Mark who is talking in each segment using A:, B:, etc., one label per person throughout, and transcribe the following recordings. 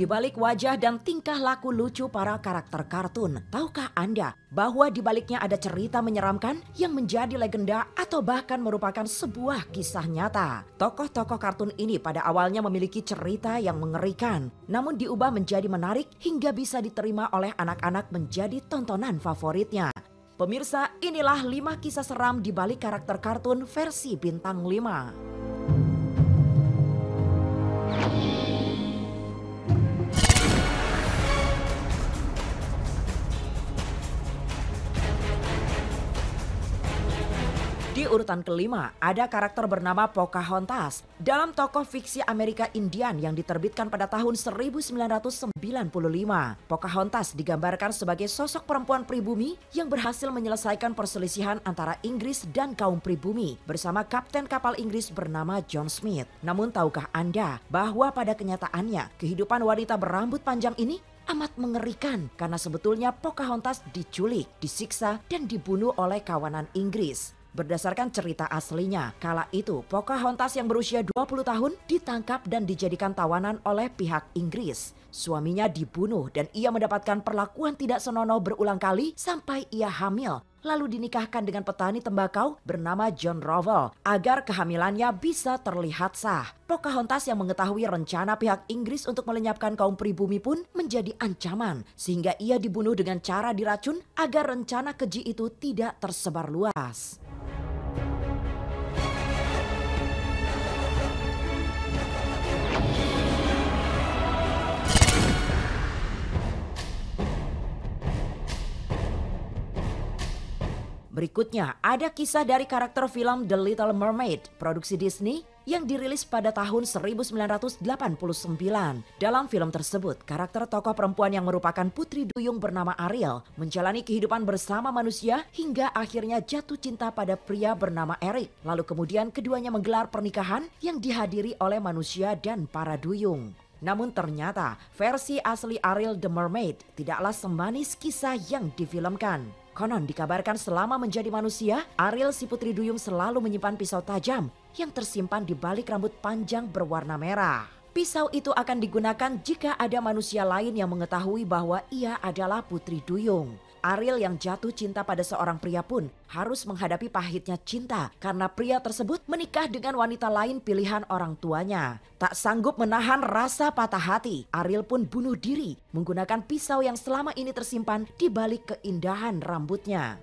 A: Di balik wajah dan tingkah laku lucu para karakter kartun, tahukah Anda bahwa di baliknya ada cerita menyeramkan yang menjadi legenda atau bahkan merupakan sebuah kisah nyata? Tokoh-tokoh kartun ini pada awalnya memiliki cerita yang mengerikan, namun diubah menjadi menarik hingga bisa diterima oleh anak-anak menjadi tontonan favoritnya. Pemirsa, inilah 5 kisah seram di balik karakter kartun versi bintang 5. Di urutan kelima, ada karakter bernama Pocahontas dalam tokoh fiksi Amerika Indian yang diterbitkan pada tahun 1995. Pocahontas digambarkan sebagai sosok perempuan pribumi yang berhasil menyelesaikan perselisihan antara Inggris dan kaum pribumi bersama kapten kapal Inggris bernama John Smith. Namun tahukah Anda bahwa pada kenyataannya kehidupan wanita berambut panjang ini amat mengerikan karena sebetulnya Pocahontas diculik, disiksa, dan dibunuh oleh kawanan Inggris. Berdasarkan cerita aslinya, kala itu Pocahontas yang berusia 20 tahun ditangkap dan dijadikan tawanan oleh pihak Inggris. Suaminya dibunuh dan ia mendapatkan perlakuan tidak senonoh berulang kali sampai ia hamil. Lalu dinikahkan dengan petani tembakau bernama John Rowell agar kehamilannya bisa terlihat sah. Pocahontas yang mengetahui rencana pihak Inggris untuk melenyapkan kaum pribumi pun menjadi ancaman sehingga ia dibunuh dengan cara diracun agar rencana keji itu tidak tersebar luas. Berikutnya ada kisah dari karakter film The Little Mermaid, produksi Disney yang dirilis pada tahun 1989. Dalam film tersebut, karakter tokoh perempuan yang merupakan putri duyung bernama Ariel menjalani kehidupan bersama manusia hingga akhirnya jatuh cinta pada pria bernama Eric. Lalu kemudian keduanya menggelar pernikahan yang dihadiri oleh manusia dan para duyung. Namun ternyata versi asli Ariel the Mermaid tidaklah semanis kisah yang difilmkan. Konon dikabarkan selama menjadi manusia, Ariel si putri duyung selalu menyimpan pisau tajam yang tersimpan di balik rambut panjang berwarna merah. Pisau itu akan digunakan jika ada manusia lain yang mengetahui bahwa ia adalah putri duyung. Ariel yang jatuh cinta pada seorang pria pun harus menghadapi pahitnya cinta karena pria tersebut menikah dengan wanita lain pilihan orang tuanya. Tak sanggup menahan rasa patah hati, Ariel pun bunuh diri menggunakan pisau yang selama ini tersimpan di balik keindahan rambutnya.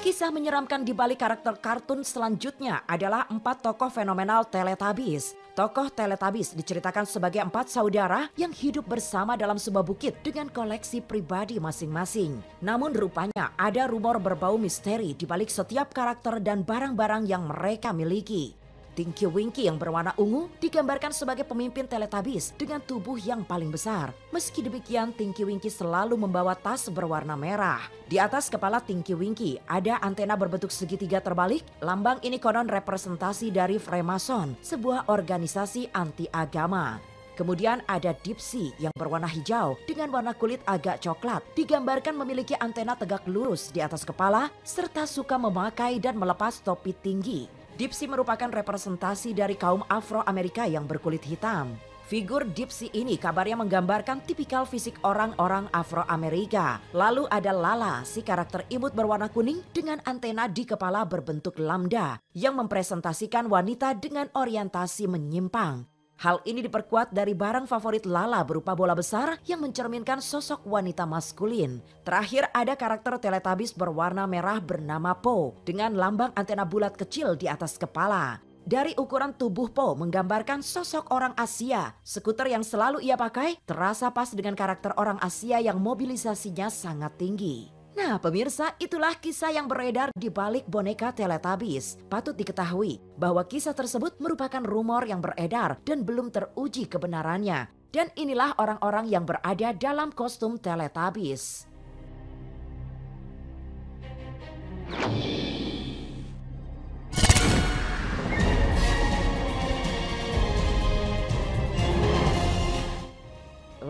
A: Kisah menyeramkan di balik karakter kartun selanjutnya adalah 4 tokoh fenomenal Teletubbies. Tokoh Teletubbies diceritakan sebagai 4 saudara yang hidup bersama dalam sebuah bukit dengan koleksi pribadi masing-masing. Namun rupanya ada rumor berbau misteri di balik setiap karakter dan barang-barang yang mereka miliki. Tinky Winky yang berwarna ungu digambarkan sebagai pemimpin Teletubbies dengan tubuh yang paling besar. Meski demikian, Tinky Winky selalu membawa tas berwarna merah. Di atas kepala Tinky Winky ada antena berbentuk segitiga terbalik. Lambang ini konon representasi dari Freemason, sebuah organisasi anti agama. Kemudian ada Dipsy yang berwarna hijau dengan warna kulit agak coklat. Digambarkan memiliki antena tegak lurus di atas kepala serta suka memakai dan melepas topi tinggi. Dipsy merupakan representasi dari kaum Afro-Amerika yang berkulit hitam. Figur Dipsy ini kabarnya menggambarkan tipikal fisik orang-orang Afro-Amerika. Lalu ada Lala, si karakter imut berwarna kuning dengan antena di kepala berbentuk lambda yang mempresentasikan wanita dengan orientasi menyimpang. Hal ini diperkuat dari barang favorit Lala berupa bola besar yang mencerminkan sosok wanita maskulin. Terakhir ada karakter Teletubbies berwarna merah bernama Po dengan lambang antena bulat kecil di atas kepala. Dari ukuran tubuh Po menggambarkan sosok orang Asia. Skuter yang selalu ia pakai terasa pas dengan karakter orang Asia yang mobilisasinya sangat tinggi. Nah pemirsa, itulah kisah yang beredar di balik boneka Teletubbies. Patut diketahui bahwa kisah tersebut merupakan rumor yang beredar dan belum teruji kebenarannya. Dan inilah orang-orang yang berada dalam kostum Teletubbies.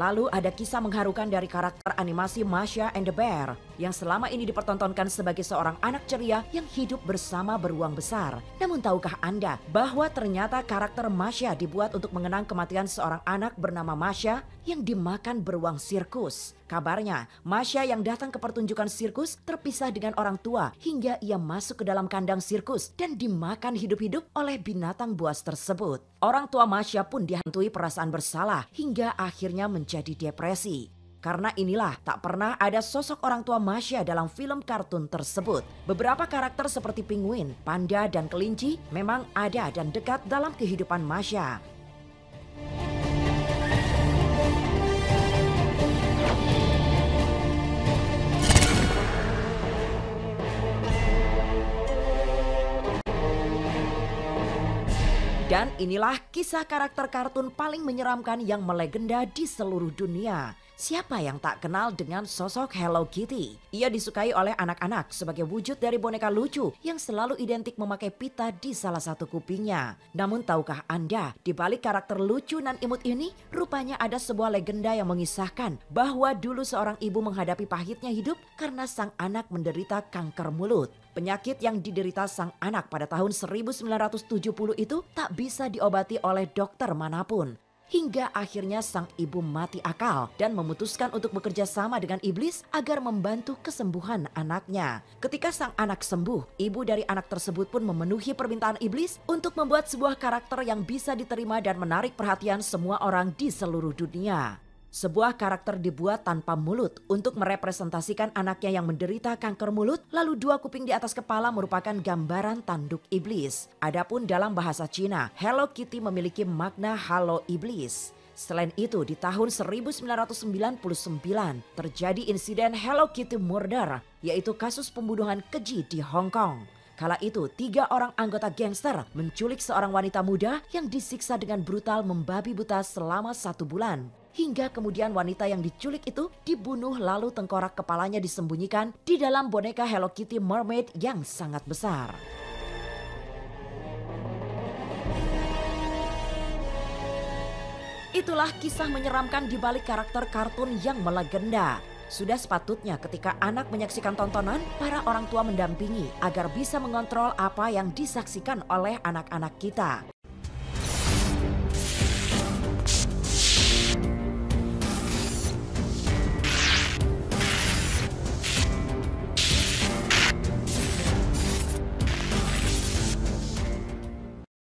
A: Lalu ada kisah mengharukan dari karakter animasi Masha and the Bear yang selama ini dipertontonkan sebagai seorang anak ceria yang hidup bersama beruang besar. Namun tahukah Anda bahwa ternyata karakter Masha dibuat untuk mengenang kematian seorang anak bernama Masha yang dimakan beruang sirkus. Kabarnya, Masha yang datang ke pertunjukan sirkus terpisah dengan orang tua hingga ia masuk ke dalam kandang sirkus dan dimakan hidup-hidup oleh binatang buas tersebut. Orang tua Masha pun dihantui perasaan bersalah hingga akhirnya menjadi depresi. Karena inilah tak pernah ada sosok orang tua Masha dalam film kartun tersebut. Beberapa karakter seperti penguin, panda, dan kelinci memang ada dan dekat dalam kehidupan Masha. Dan inilah kisah karakter kartun paling menyeramkan yang melegenda di seluruh dunia. Siapa yang tak kenal dengan sosok Hello Kitty? Ia disukai oleh anak-anak sebagai wujud dari boneka lucu yang selalu identik memakai pita di salah satu kupingnya. Namun tahukah Anda, di balik karakter lucu dan imut ini, rupanya ada sebuah legenda yang mengisahkan bahwa dulu seorang ibu menghadapi pahitnya hidup karena sang anak menderita kanker mulut. Penyakit yang diderita sang anak pada tahun 1970 itu tak bisa diobati oleh dokter manapun. Hingga akhirnya sang ibu mati akal dan memutuskan untuk bekerja sama dengan iblis agar membantu kesembuhan anaknya. Ketika sang anak sembuh, ibu dari anak tersebut pun memenuhi permintaan iblis untuk membuat sebuah karakter yang bisa diterima dan menarik perhatian semua orang di seluruh dunia. Sebuah karakter dibuat tanpa mulut untuk merepresentasikan anaknya yang menderita kanker mulut, lalu dua kuping di atas kepala merupakan gambaran tanduk iblis. Adapun dalam bahasa Cina, Hello Kitty memiliki makna halo iblis. Selain itu, di tahun 1999 terjadi insiden Hello Kitty Murder, yaitu kasus pembunuhan keji di Hong Kong. Kala itu, 3 orang anggota gangster menculik seorang wanita muda yang disiksa dengan brutal membabi buta selama 1 bulan. Hingga kemudian wanita yang diculik itu dibunuh lalu tengkorak kepalanya disembunyikan di dalam boneka Hello Kitty Mermaid yang sangat besar. Itulah kisah menyeramkan di balik karakter kartun yang melegenda. Sudah sepatutnya ketika anak menyaksikan tontonan, para orang tua mendampingi agar bisa mengontrol apa yang disaksikan oleh anak-anak kita.